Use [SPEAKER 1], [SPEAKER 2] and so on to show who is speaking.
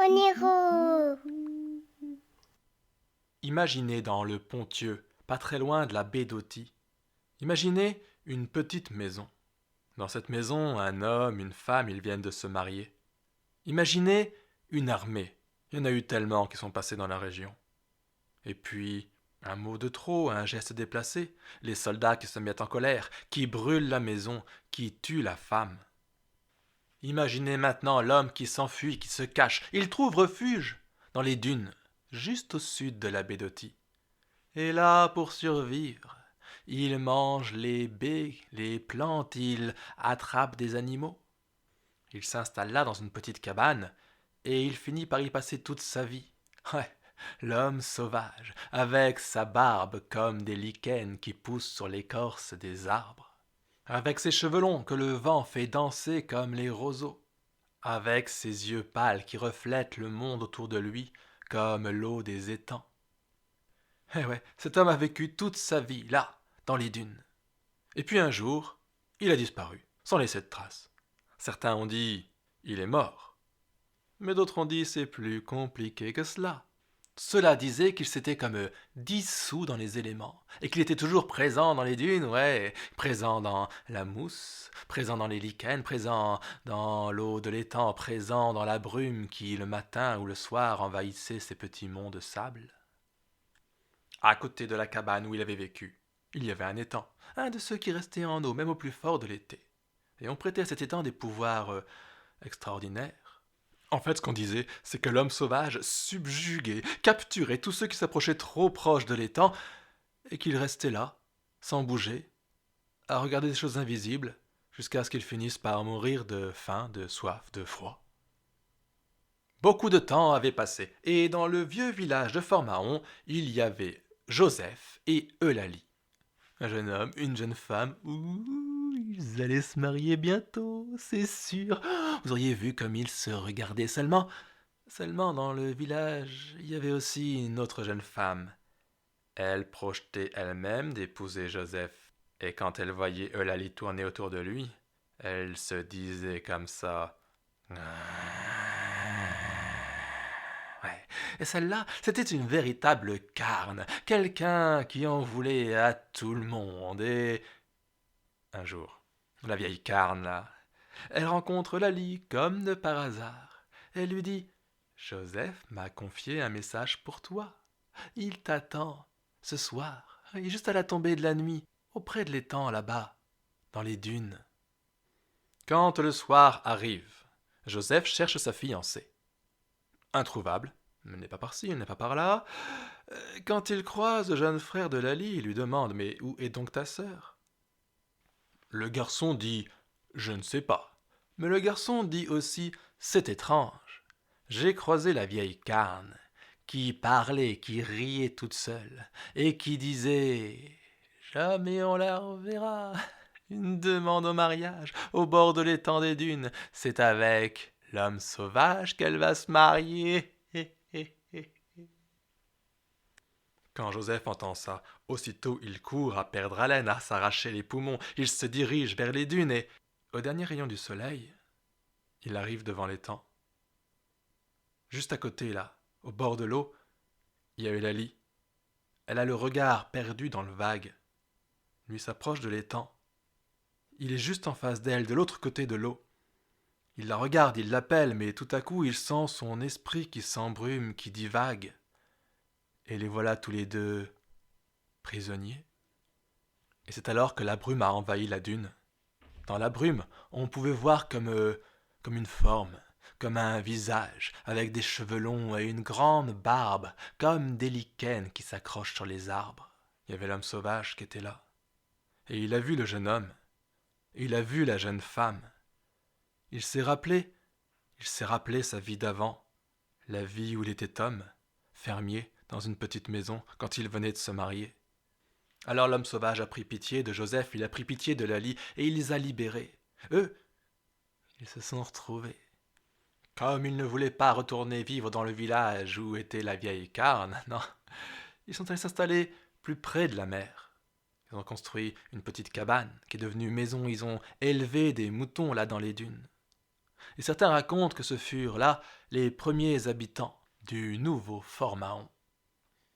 [SPEAKER 1] Oniro.
[SPEAKER 2] Imaginez dans le Ponthieu, pas très loin de la baie d'Authie, imaginez une petite maison. Dans cette maison, un homme, une femme, ils viennent de se marier. Imaginez une armée. Il y en a eu tellement qui sont passés dans la région. Et puis, un mot de trop, un geste déplacé, les soldats qui se mettent en colère, qui brûlent la maison, qui tuent la femme. Imaginez maintenant l'homme qui s'enfuit, qui se cache. Il trouve refuge dans les dunes, juste au sud de la baie d'Authie. Et là, pour survivre, il mange les baies, les plantes, il attrape des animaux. Il s'installe là dans une petite cabane, et il finit par y passer toute sa vie. Ouais, l'homme sauvage, avec sa barbe comme des lichens qui poussent sur l'écorce des arbres, avec ses cheveux longs que le vent fait danser comme les roseaux, avec ses yeux pâles qui reflètent le monde autour de lui comme l'eau des étangs. Eh ouais, cet homme a vécu toute sa vie là, dans les dunes. Et puis un jour, il a disparu, sans laisser de traces. Certains ont dit il est mort, mais d'autres ont dit c'est plus compliqué que cela. Cela disait qu'il s'était comme dissous dans les éléments, et qu'il était toujours présent dans les dunes, ouais, présent dans la mousse, présent dans les lichens, présent dans l'eau de l'étang, présent dans la brume qui, le matin ou le soir, envahissait ces petits monts de sable. À côté de la cabane où il avait vécu, il y avait un étang, un de ceux qui restaient en eau, même au plus fort de l'été. Et on prêtait à cet étang des pouvoirs extraordinaires. En fait, ce qu'on disait, c'est que l'homme sauvage subjuguait, capturait tous ceux qui s'approchaient trop proche de l'étang, et qu'il restait là, sans bouger, à regarder des choses invisibles, jusqu'à ce qu'ils finissent par mourir de faim, de soif, de froid. Beaucoup de temps avait passé, et dans le vieux village de Fort-Mahon, il y avait Joseph et Eulalie. Un jeune homme, une jeune femme. Ouh, ils allaient se marier bientôt, c'est sûr. Vous auriez vu comme ils se regardaient seulement. Seulement dans le village, il y avait aussi une autre jeune femme. Elle projetait elle-même d'épouser Joseph. Et quand elle voyait Eulalie tourner autour de lui, elle se disait comme ça. Ouais. Et celle-là, c'était une véritable carne, quelqu'un qui en voulait à tout le monde. Et un jour, la vieille carne, là, elle rencontre Lali comme de par hasard. Elle lui dit: Joseph m'a confié un message pour toi. Il t'attend ce soir, et juste à la tombée de la nuit, auprès de l'étang là-bas, dans les dunes. Quand le soir arrive, Joseph cherche sa fiancée. Introuvable, elle n'est pas par-ci, elle n'est pas par-là. Quand il croise le jeune frère de Lali, il lui demande: Mais où est donc ta sœur? Le garçon dit: Je ne sais pas. Mais le garçon dit aussi: C'est étrange. J'ai croisé la vieille carne, qui parlait, qui riait toute seule, et qui disait: Jamais on la reverra. Une demande au mariage, au bord de l'étang des dunes. C'est avec l'homme sauvage qu'elle va se marier. Quand Joseph entend ça, aussitôt il court à perdre haleine, à s'arracher les poumons. Il se dirige vers les dunes et, au dernier rayon du soleil, il arrive devant l'étang. Juste à côté, là, au bord de l'eau, il y a Eulalie. Elle a le regard perdu dans le vague. Lui s'approche de l'étang. Il est juste en face d'elle, de l'autre côté de l'eau. Il la regarde, il l'appelle, mais tout à coup il sent son esprit qui s'embrume, qui divague. Et les voilà tous les deux prisonniers. Et c'est alors que la brume a envahi la dune. Dans la brume, on pouvait voir comme une forme, comme un visage, avec des cheveux longs et une grande barbe, comme des lichens qui s'accrochent sur les arbres. Il y avait l'homme sauvage qui était là. Et il a vu le jeune homme. Et il a vu la jeune femme. Il s'est rappelé sa vie d'avant, la vie où il était homme, fermier, dans une petite maison, quand il venait de se marier. Alors l'homme sauvage a pris pitié de Joseph, il a pris pitié de Lali, et il les a libérés. Eux, ils se sont retrouvés. Comme ils ne voulaient pas retourner vivre dans le village où était la vieille carne, non, ils sont allés s'installer plus près de la mer. Ils ont construit une petite cabane qui est devenue maison. Ils ont élevé des moutons là dans les dunes. Et certains racontent que ce furent là les premiers habitants du nouveau Fort Mahon.